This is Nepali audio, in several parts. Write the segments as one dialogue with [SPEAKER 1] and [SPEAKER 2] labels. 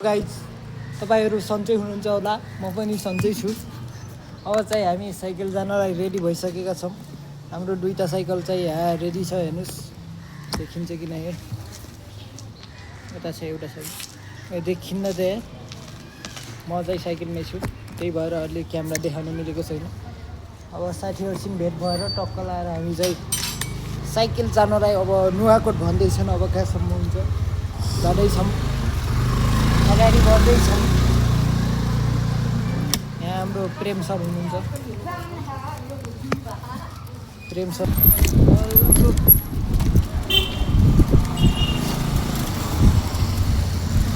[SPEAKER 1] गाइज तपाईहरु सन्चै हुनुहुन्छ होला म पनि सन्चै छु। अब चाहिँ हामी साइकल जानलाई रेडी भइसकेका छौं। हाम्रो दुईटा साइकल चाहिँ यहाँ रेडी छ, हेर्नुस् देखिन्छ कि नै। यता छ एउटा साइकल देखिन्न दे। म चाहिँ साइकलमै छु, त्यही भएर अलि क्यामेरा देखाउन मिलेको छैन। अब साथीहरुसँग भेट भएर टक्क लाएर हामी चाहिँ साइकल जानलाई अब नुवाकोट भन्दैछन्। अब कहाँसम्म हुन्छ जाँदैछौँ, अगाडि बढ्दैछौँ। यहाँ हाम्रो प्रेम सर हुनुहुन्छ, प्रेम सर।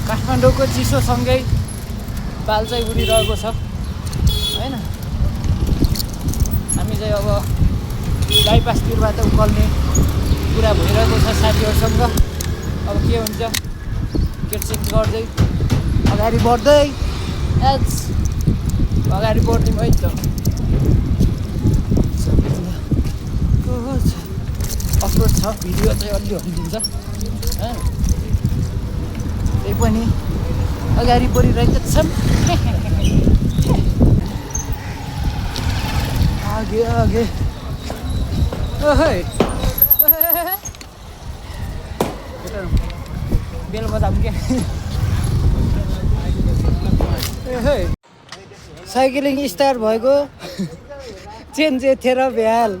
[SPEAKER 1] काठमाडौँको चिसोसँगै बाल चाहिँ उडिरहेको छ हैन। हामी चाहिँ अब बाइपासतिरबाट उकाल्ने कुरा भइरहेको छ साथीहरुसँग। अब के हुन्छ केटसेक गर्दै अगाडि बढ्दै अगाडि बढ्ने है त। अप्रोच छ, भिडियो चाहिँ अलि हल्लिन्छ हैन। त्यही पनि अगाडि बढिरहेका छौँ। आगे आगे ओहे बेल बजाम के साइक्लिङ स्टार्ट भएको चेन चेथेर भ्याल।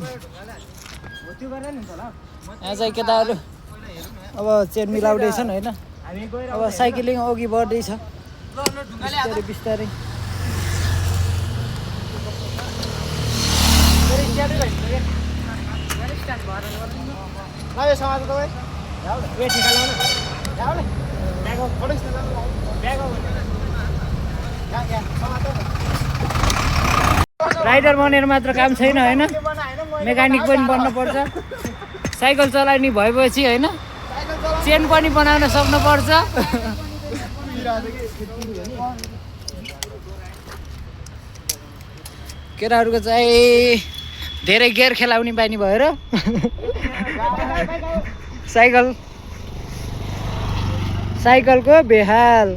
[SPEAKER 1] यहाँ चाहिँ केटाहरू अब चेन मिलाउँदैछन् हैन। अब साइक्लिङ अघि बढ्दैछ बिस्तारै बिस्तारै। राइडर बनेर मात्र काम छैन हैन, मेकानिक पनि बन्न पर्छ। साइकल चलाउने भएपछि हैन चेन पनि बनाउन सक्नुपर्छ। केटाहरूको चाहिँ धेरै गेयर खेलाउने बानी भएर साइकलको बेहाल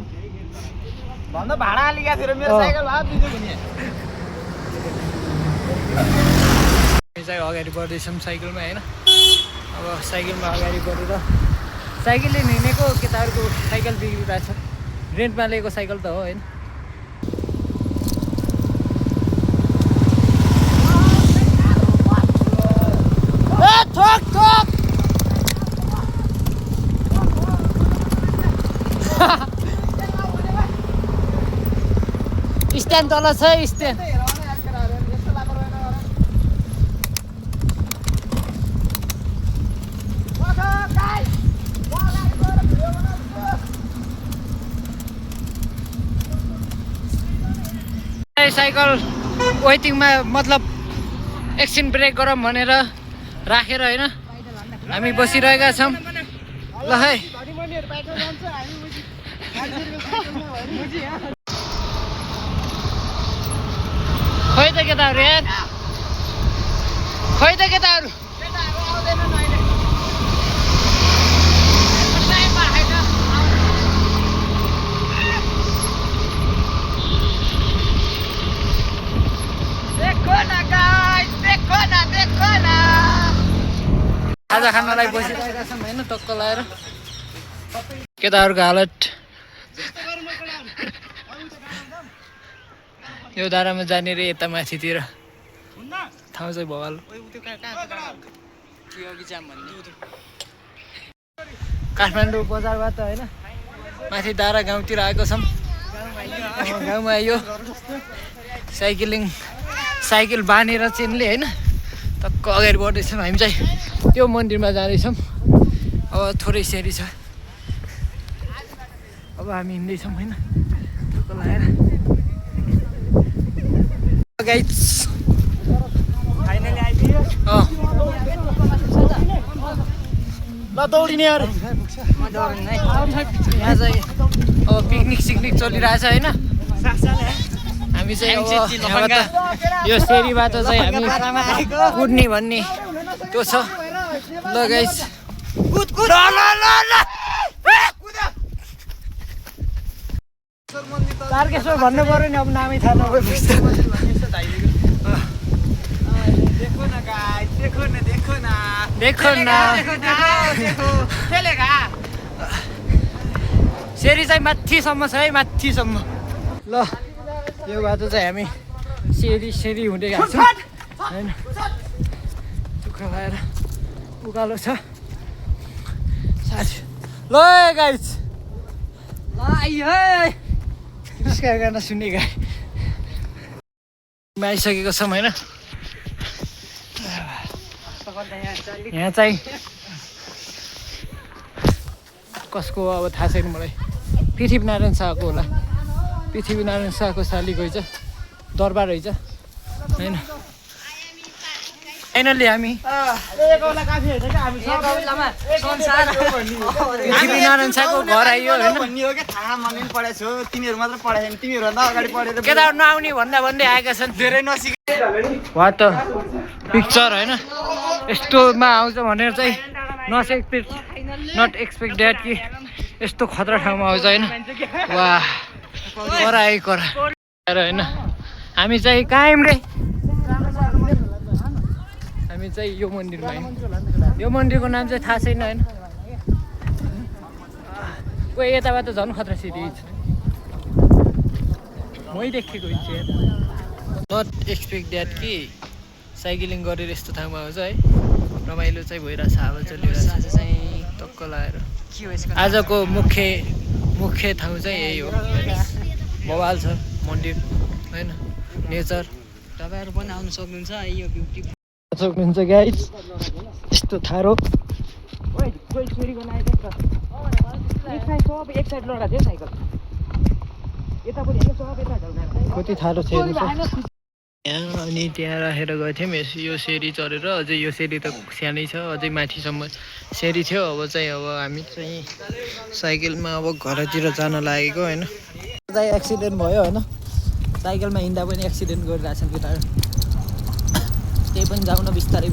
[SPEAKER 1] भन्दा भाडा लिएको थियो मेरो साइकल भए दिन्छु भने। चाहिँ अगाडि बढ्दैछौँ साइकलमा हैन। अब साइकलमा अगाडि बढेर साइकलले हिँडेको केटाहरूको साइकल बिग्रिरहेको छ। रेन्टमा लिएको साइकल त हो हैन। स्ट्यान्ड तल छ स्ट्यान्ड। साइकल वेटिङमा मतलब एकछिन ब्रेक गरौँ भनेर राखेर हैन हामी बसिरहेका छौँ। ल है खोइ त केटाहरू यार, खोइ त केटाहरू। खाजा खानलाई बसिरहेका छौँ हैन टक्क लाएर। केटाहरूको हालत यो धारामा जाने रे यता माथितिर ठाउँ चाहिँ भवाल। काठमाडौँ बजारबाट हैन माथि दारा गाउँतिर आएको छौँ। गाउँमा आयो साइकल बाँधेर चेनले हैन टक्क अगाडि बढ्दैछौँ। हामी चाहिँ त्यो मन्दिरमा जाँदैछौँ। अब थोरै सेरी छ, अब हामी हिँड्दैछौँ हैन टक्क लाएर। गाइज फाइनली आइपुग्यो। ल दौडिने यार, यहाँ चाहिँ अब पिकनिक सिकनिक चलिरहेछ हैन। हामी चाहिँ यो सेरीबाट चाहिँ हामी कुद्ने भन्ने त्यो छ। ल गाइस कुद तारकेश्वर भन्नु पऱ्यो नि अब नामै थाहा नभए बुझ्छ देखो न सेरी चाहिँ माथिसम्म छ है माथिसम्म ल यो बाटो चाहिँ हामी सेरी हुँदै गएको छौँ होइन दुःख भएर उकालो छ साथी ल गाइस ल आइयो कृष्णका गाना सुन्ने गाई आइसकेको छौँ होइन यहाँ चाहिँ कसको अब थाहा छैन मलाई पृथ्वीनारायण शाहको होला पृथ्वीनारायण शाहको शालिग रहेछ दरबार रहेछ होइन फाइनल्ली हामी पृथ्वीनारायण शाहको घर आइयो होइन केदार नआउने भन्दा भन्दै आएका छन् धेरै नसिके वा त पिक्चर होइन यस्तोमा आउँछ भनेर चाहिँ नट एक्सपेक्ट द्याट कि यस्तो खतरा ठाउँमा आउँछ होइन वा करा होइन हामी चाहिँ कायम रे हामी चाहिँ यो मन्दिरमा आयौँ यो मन्दिरको नाम चाहिँ थाहा छैन होइन कोही यताबाट झन् खतरा सिटी मै देखेको नट एक्सपेक्ट द्याट कि साइक्लिङ गरेर यस्तो ठाउँमा आउँछ है रमाइलो चाहिँ भइरहेछ हावा चलिरहेछ चाहिँ टक्क लगाएर आजको मुख्य ठाउँ चाहिँ यही हो बवाल छ मन्दिर होइन नेचर तपाईँहरू पनि आउनु सक्नुहुन्छ यो ब्युटी सक्नुहुन्छ गाइस यस्तो ठाडो कति ठाडो छ यहाँ अनि त्यहाँ राखेर गएको थियौँ यो सेरी चढेर अझै यो सेरी त सानै छ अझै माथिसम्म सेरी थियो अब चाहिँ हामी चाहिँ साइकलमा अब घरतिर जान लागेको होइन चाहिँ एक्सिडेन्ट भयो होइन साइकलमा हिँड्दा पनि एक्सिडेन्ट गरिरहेछन् केटाहरू त्यही पनि जाउन बिस्तारै